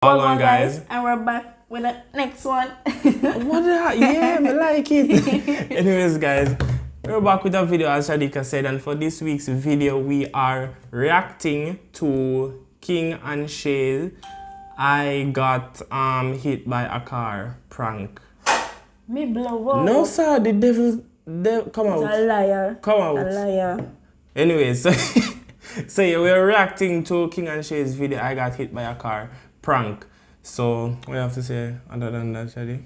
Hold on, guys, and we're back with the next one. What the heck? Yeah, I like it. Anyways, guys, we're back with a video, as Shadeka said, and for this week's video, we are reacting to King and Shay. I got hit by a car prank. Me blow up. No, sir, the devil come out. He's a liar. Come out. A liar. Anyways, so yeah, we're reacting to King and Shay's video. I got hit by a car prank. So what do you have to say other than that, Shadi?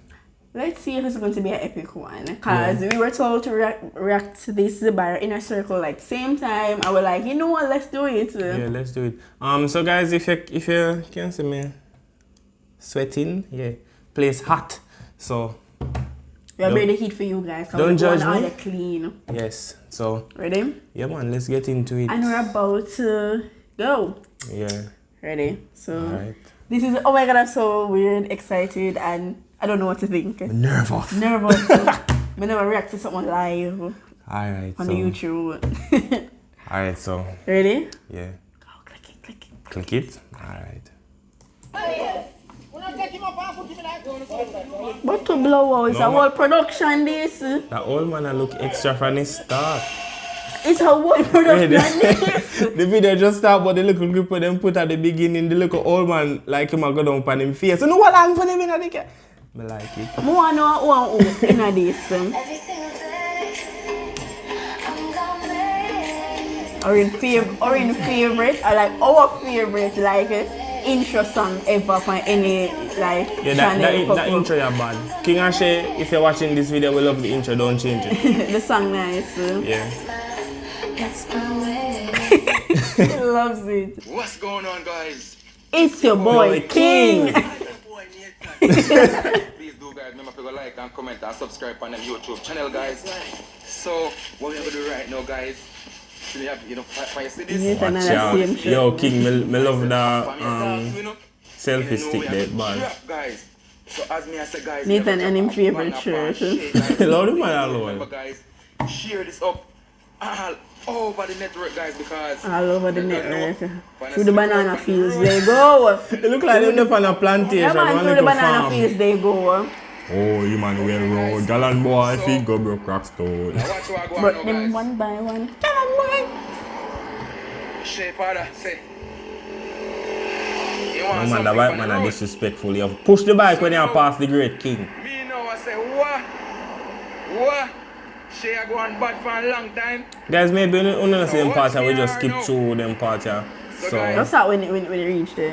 Let's see if it's going to be an epic one, because we were told to react to this by our inner circle like same time. I was like, you know what, let's do it. Yeah, let's do it. So guys, if you can see me sweating, yeah, place hot. So we are ready heat for you guys. Don't judge me. Clean. Yes. So ready? Yeah, man. Let's get into it. And we're about to go. Yeah. Ready? So. All right. This is, oh my god, I'm so weird, excited, and I don't know what to think. I'm nervous. Nervous. I never react to someone live. Alright. On the YouTube. Alright, so. Ready? Yeah. Go, click it, click it. Click it? Alright. What to blow out? It's a whole production, this. That old man, I look extra from the start. It's a whole production, this. The video just started, but the little group of them put at the beginning, the little old man, like him, I go down on him face. You know what I'm for them in the car? I like it. I want to know in this. Orain favorite, I like our favorite, like intro song ever from any like channel. That intro is bad. King and Shay, if you're watching this video, we love the intro, don't change it. The song nice. Yeah. He loves it. What's going on, guys? It's your boy King. Please do, guys, remember to go like and comment and subscribe on the YouTube channel, guys. So what we're gonna do right now, guys, we have, you know, you see this? Watch out. Yo, King, me love the selfie stick there, man. Guys, so as me I said, guys, Nathan and him favorite shirt. Love the man alone. Remember, guys, share this up all over the network, guys, because all over the network. Through the banana fields they go. It look like they're on a plantation. Yeah, man, through the banana fields they go. Oh, you man wear road. Gallant boy, if he go broke Crackstone. But them one by one. Gallant boy. Shay, father, say. No man, the bike man are disrespectful. You push the bike when you pass the great King. Me know, I say, what? What? Shay, I go on bad for a long time. Guys, maybe on the same part, we just skip through them parts. So that's how when it reach there.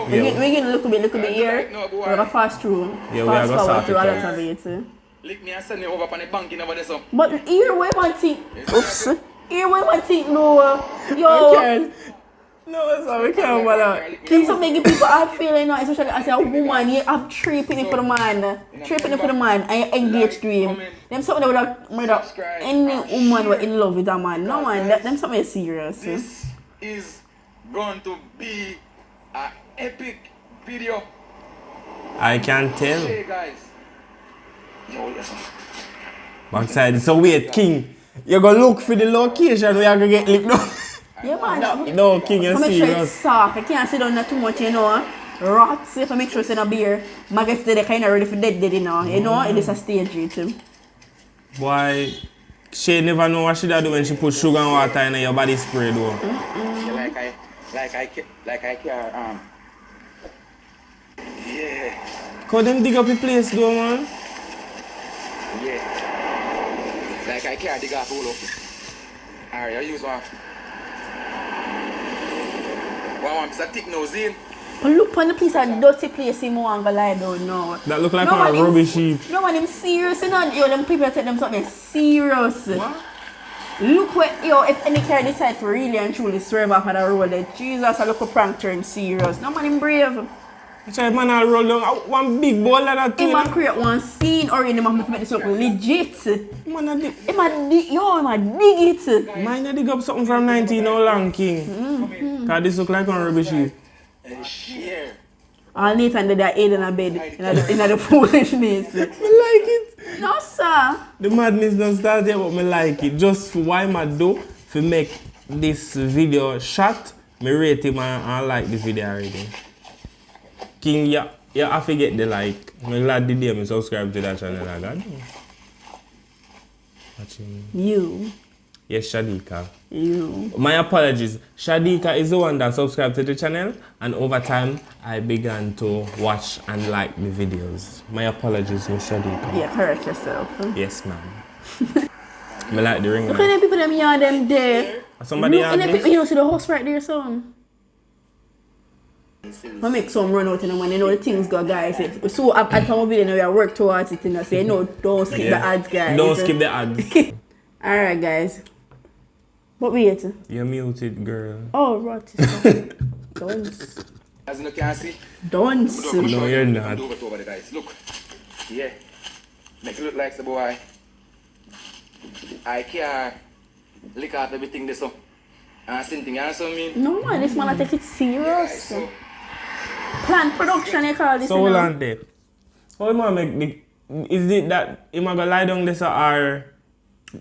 We can look a bit here. We're gonna fast through. Yeah, fast we are forward through a lot gonna of it. Lick me and send me over on the bank over there, so. But here we want to. Oops. Here we want to know. Yo. No, that's how we can't, brother. Keep some making people have feeling now, especially as a woman, you have 3 penny for the man. 3 penny for the man, and you engage to him. Them something that would any woman were in love with a man. No man, them something serious. This is going to be an epic video. I can tell. Hey guys. Yo, listen. Backside, so wait, King. You're gonna look for the location where you're gonna get licked now. Yeah, man. No, King, you're serious. Make sure it's soft. I can't sit down too much, you know. Rats, if I make sure it's in a beer. Maggots, they're kind of ready for dead, you know. You know, it is a stage, too. Boy, she never know what she do when she put sugar and water in your body spray, though. Like I care, yeah. Could them dig up the place, though, man? Yeah. Like I care, dig up all up. Alright, I use one. One piece of thick nose in. But look on the piece of dirty place him want to lie down now. That look like a rubbish heap. No one, them serious, you know. Yo, them people take them something serious. What? Look where, yo, if any car decide to really and truly swerve off of the road, then Jesus, I look a prank turn serious. No man, him brave. Actually, man, I'll roll down one big ball like that. He might create one scene or in him make this look legit. Man, I dig. He might dig it. Mine I dig up something from 19 how long, King. Cause this look like a rubbish heap. Share. All Nathan did that aid in a bed in the foolishness. I like it. No, sir. The madness don't start here, but I like it. Just for why I do, to make this video shot, I rate him and I like the video already. King, yeah, I forget the like. I'm glad the day I subscribe to that channel. I got watching. You. Yes, Shadeka. You. My apologies. Shadeka is the one that subscribed to the channel, and over time I began to watch and like the videos. My apologies, Miss Shadeka. Yeah, correct yourself. Yes, ma'am. I like the ring. Look at them people them yard them there. Somebody Look at them this? people, you see the house right there, son. I make some run out in them when you know the things go, guys. So at some video now we work towards it and I say no, don't skip the ads, guys. Don't skip the ads. Alright, guys. What we eat? You're muted, girl. Oh, right. Don't. As you can see. Don't. No, you're not. Do it over the guys. Look. Yeah. Make it look like the boy. I can't lick off everything this up. And something, you understand me? No, man, this man I take it serious. So, Planned production, you call this. So hold on there. How am I make the... Is it that him I go lie down this or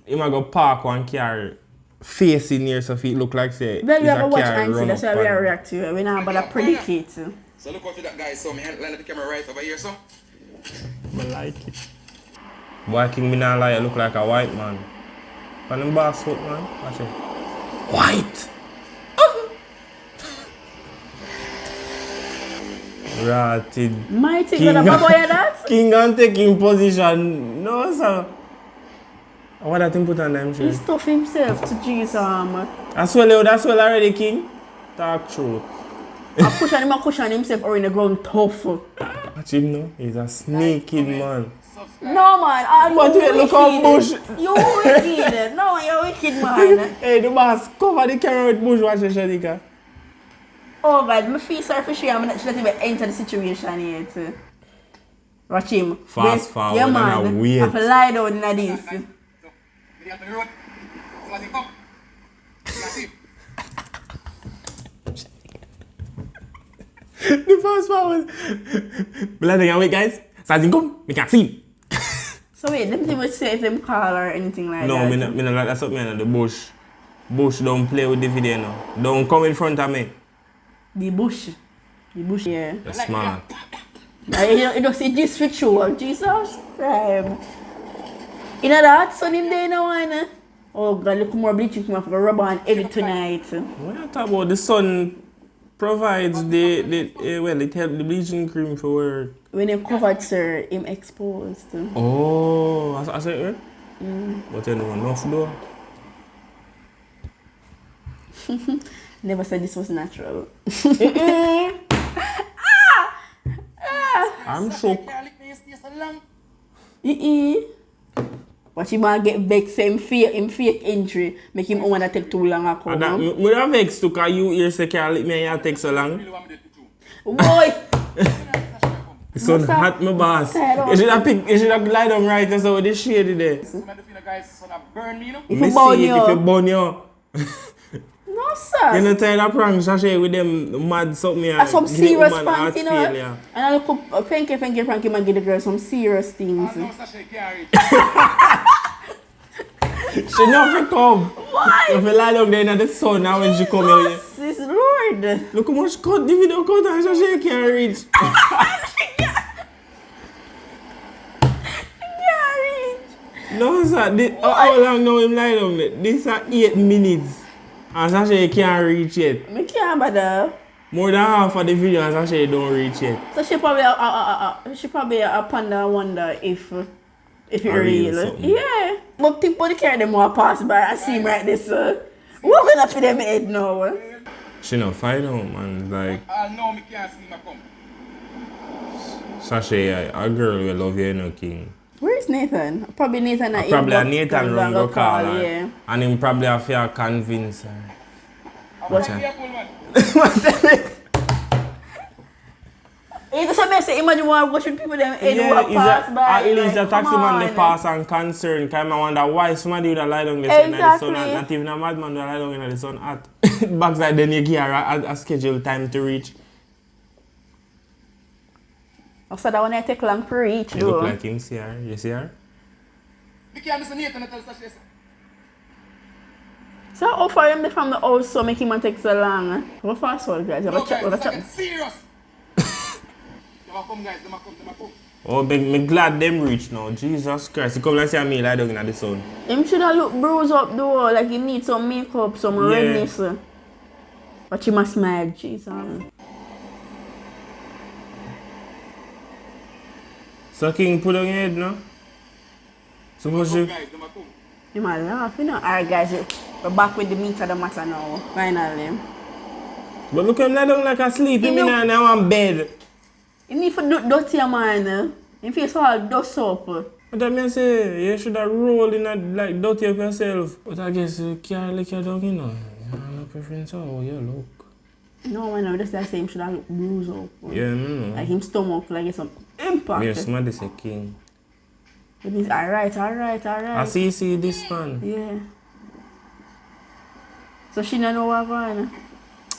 him I go park one car facing here so if it look like say well, we have a to watch car and see, run that's up why we and- are react to it. We not about to predict it. so look out for that guy. So me line up the camera right over here, so. I like it. Boy, King me not lie, I look like a white man. From them boss foot, man. Watch it. White! Rotted. Mighty King God, Baba, you that? King and taking position. No, sir. What that thing put on them He shoes? stuffed himself to Jesus. That's well already, King. Talk true. I cushion himself or in the ground tough. Watch him now. He's a sneaky man. No, man. But wait, look how bush. You wicked. No, you're wicked, man. Hey, the boss, cover the camera with bush. Watch it, Shadeka. Oh, God. I feel sorry for sure. I'm not sure to enter the situation yet. Watch him. Fast forward yeah, and man. I wait. I have to lie down in this. The fast forward. Bloody hell, wait, guys. Something come. We can't see. So wait, them people say if them call or anything like No, that. me not like that's what me know. The bush. Bush don't play with the video now. Don't come in front of me. The bush. The bush, yeah. You're smart. You don't see this ritual. Jesus Christ. You know that son him there now, one. Oh God, look more bleaching from a rubber and edit tonight. When you talk about the sun provides the well, it helps the bleaching cream for work. When him covered, sir, him exposed. Oh, I said it. But you know enough though. Never said this was natural. I'm shook. Watch him man get vexed, say him fake injury, make him wanna take too long a come. And that, me not vex too, cause you here say can't let me and you take so long. Boy! The sun hot, my boss. You should have lie down right so with the shade there. If Me you see burn it if you you. burn you. No, You sir. know tired of prank sachet with them mad something here. That's some give the serious woman prank, heart you know. failure. And I look up Frankie man give the girl some serious things. She never come. Why? If you lie down there in the sun now when she come here. Jesus Lord. Look how much cut the video cut and sachet can't reach. No sir, how long now him lie down there? This is 8 minutes. And sachet can't reach yet. Me can't bother. More than half of the video and sachet don't reach yet. So she probably a panda wonder if it's A real real. something. Yeah. But people they carry them more pass by. I see him right this. What gonna for them head now? She not find out man, like No, me can't see my come. sachet a girl will love you, you know, King. Where is Nathan? Probably Nathan. Probably a Nathan run go call her. Yeah. And him probably have to convince her. What? It's a mess. Imagine watching people them head Yeah, walk pass by. at least like, the taxi come man on. they pass and concern. Kind of wonder why somebody would have lie down there in the sun. Exactly. Not even a madman would have lie down in the sun at backside then you give her a scheduled time to reach. I said that when I take long to reach You look though. like him, see her? You see her? Me can't miss Nathan at all, sachet. So how far him from the house so make him take so long? Go fast forward guys. Have a chat. Serious. come guys, them a come. Oh, me glad them reach now. Jesus Christ. You come and see me lie down in the sun. Him should have look bruised up though, like he needs some makeup, some redness. But he must smile, Jesus. So King put on your head now? Suppose you... You might laugh, you know. Alright guys, we're back with the meat of the matter now, finally. But look him lie down like asleep. Him in now on bed. You need to do dirty, man. Your face all dust up. But that means say, you should have rolled in a, like dirty up yourself. But I guess you can't lick your dog, you know. You have no preference how you look. No, man, just the same should have look bruised up. Yeah, no. Like him stomach, like it's some impact. Yes, man, they say King. It is alright. I see this man. Yeah. So she don't know what going.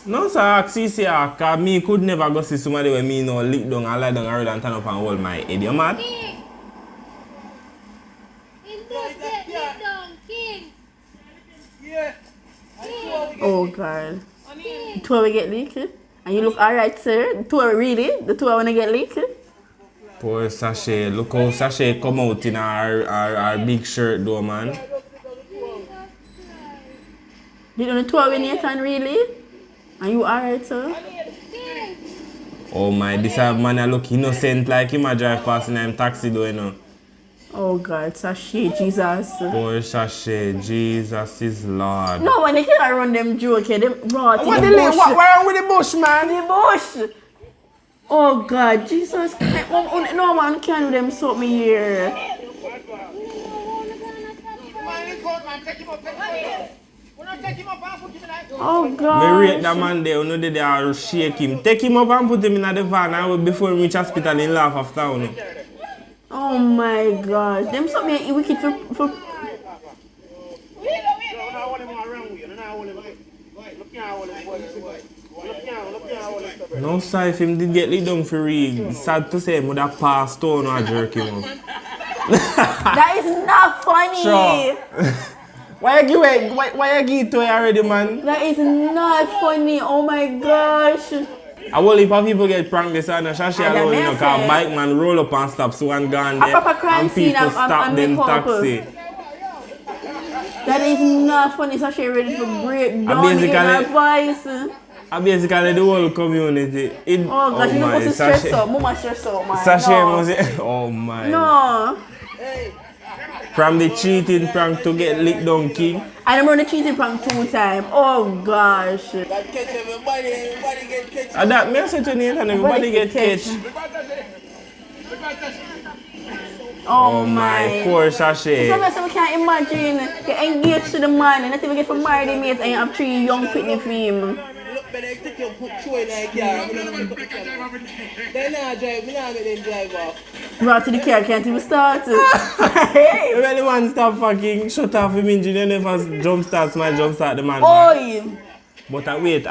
No, sir, I see, cause me could never go see somebody when me no lick down and lie down and and turn up and hold my head. You mad? King! It does get licked down, King! Yeah. Oh, God. The two of we get leaked. And you look alright, sir. The two of really? The two of wanna get leaked? Poor Sashay. Look how Sashay come out in our big shirt though, man. Did the two of we Nathan really? Are you alright, sir? Oh my, this man I look innocent like him a drive past in him taxi though, you know. Oh God, Sashay, Jesus. Poor Sashay, Jesus is Lord. No man, they can't run them joke here. Them brought What in the bush. what wrong with the bush, man? The bush. Oh God, Jesus. No man, can't do them something here. Oh God. Me rate that man there, you know they are shake him. Take him up and put him in the van and before he reach hospital in laugh after, you know. Oh my God. Them something wicked for No, sir, if him did get laid down for real, sad to say, he would have passed on or jerk him up. That is not funny. Sure. Why you give it to her already, man? That is not funny. Oh my gosh. I will if people get pranked this and Shashi And alone, the you know, cause bike man roll up and stop so one gone A proper there crime and scene people and stop them makeup. taxi. That is not funny. It's actually ready to break down basically- in her voice. And basically the whole community. Oh gosh, you know my, what's stress out. Mama stress out, man. Sashay No. must oh my. No. From the cheating prank to get licked down, King. And I'm running cheating prank 2 times. Oh gosh. That catch everybody get catch. And that me I say to Nathan, everybody get catch. Oh my, poor Sashay. Sometimes we can't imagine you engaged to the man and not even get for married mates and you have 3 young pitney for him. Look better take your foot through like yeah. They not drive, we not make them drive off. Brought to the car, can't even start. Hey. When the man stop fucking shut off him engine, you never jump start the man. Oi! But wait,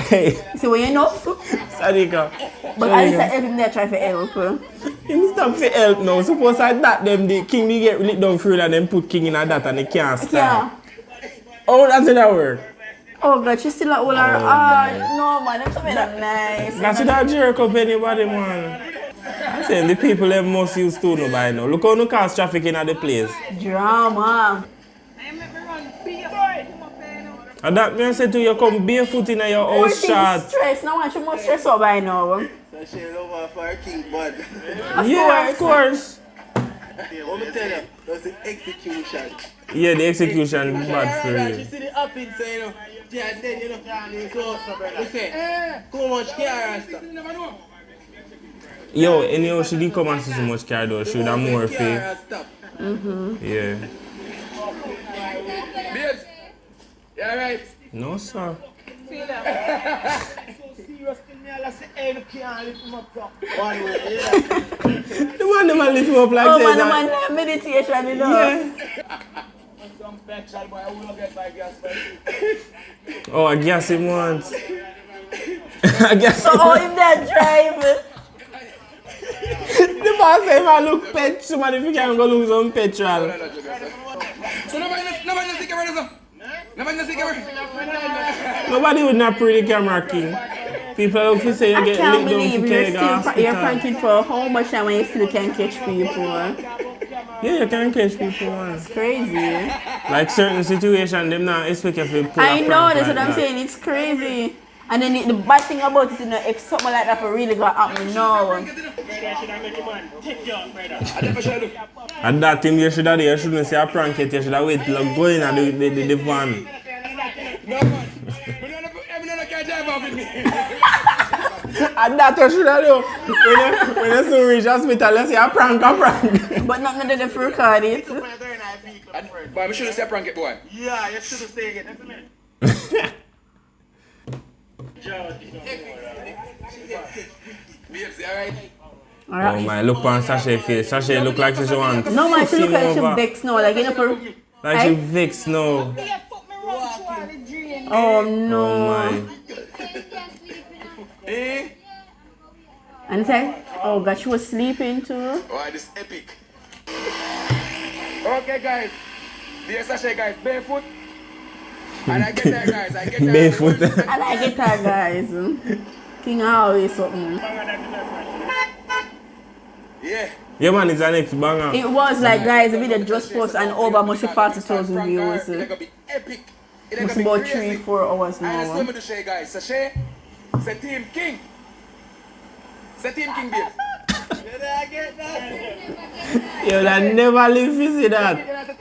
hey, So when you know? Shadeka. But at least I help him there try for help. Him stop for help now. Suppose I that them the King they get lit down through and then put King in a that and they can't start. Yeah. Oh, that's in that work. Oh God, she's still at all her no man, them something that nice. That's not jerk up anybody, man. I'm saying the people them must use to know by now. Look how no cause traffic in the place. Drama. And that means I say to you, come barefoot in your house shot. Stress, no one, she must stress out by now. So she love her for her king, but Yeah, of course. what me tell you, that's the execution. Yeah, the execution bad for You you. see the up in say, you know, yeah, then you know, so we say, too much care and stuff. Yo, anyhow, she didn't come and see so much car though. She would have more faith. Yeah. Babes, you alright? No, sir. The man, the man lift him up like Oh this. man, the man, meditation, you know. Yeah. Oh, I guess him once. I guess him Oh, if that drive. The boss say if I look pet, somebody if you can go lose some petrol. So nobody see camera. Nobody would not pre the camera, King. People look to say you I get can't licked down believe to you're Kega you're hospital. pranking for how much time when you still can catch people. Yeah, you can catch people, man. Crazy. Like certain situation, them not expect you to pull a I prank know, that's like what I'm that. saying. It's crazy. And then the bad thing about it, you know, if something like that for really got happen now. And that thing you should have done, you shouldn't say a prank it, you should have waited till you go in and the van. No, man. I'm not going to drive off with me. And that you should have done. When you soon reach hospital, you say a prank. But not none of them record it. But I should have said prank it, boy. Yeah, you should have said it. Babes, alright? Oh my, look on Sashay face. Sashay look like she want. No man, she look like she over. vexed now, like you know for. Like she vexed now. Oh no. Oh my. Eh? And it's like, oh god, she was sleeping too. Oh, this epic. Okay, guys. Dear Sashay, guys, barefoot. And I get there, guys. I get there. Barefoot. And I get her guys. King always something. Yeah. Yeah man, it's an next banger. It was like guys, the video just posted and over must be 40,000 views. It's gonna be epic. It's Must gonna about be crazy. 3-4 hours And that's now. what I'm Shay, guys. Sashay, say Team King. Say Team King, babe. Yo, that never live to see that.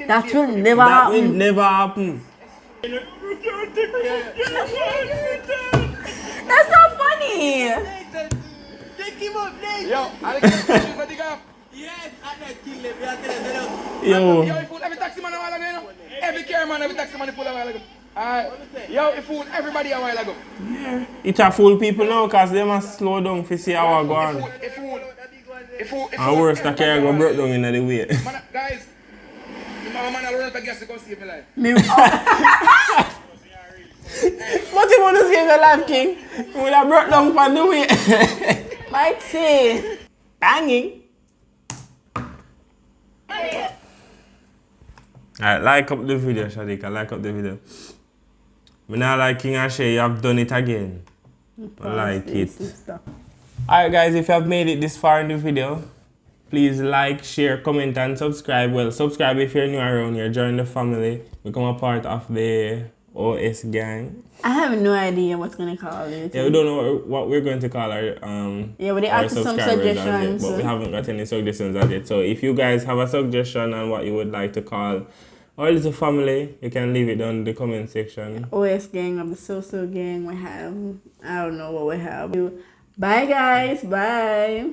That will never That will happen. never happen. That's not funny. Take him up, Nate. Yo, Alex, Shadeka. Yes, I can kill him. Yo. Yo, he fooled every taxi man a while ago, you know? Every car man, every taxi man he fooled a while ago. Alright. Yo, he fooled everybody a while ago. It a fool people now because they must slow down to see how I go on. He fooled. And worse, the car go broke down in the way. Man, guys, my man alone to guess to come save my life. Me, But you want to save your life, King? You would have broke down on the way. might say. Banging. Alright, like up the video, Shadeka. Like up the video. Me not like King and Shay, you have done it again. I like it. Alright guys, if you have made it this far in the video, please like, share, comment and subscribe. Well, subscribe if you're new around here. Join the family. Become a part of the OS gang. I have no idea what's gonna call it. Yeah, we don't know what we're going to call our Yeah, but they our asked some subscribers as yet, suggestions. but we haven't got any suggestions as yet. So if you guys have a suggestion on what you would like to call our little family, you can leave it down in the comment section. OS gang of the So-So gang we have. I don't know what we have. Bye guys, bye.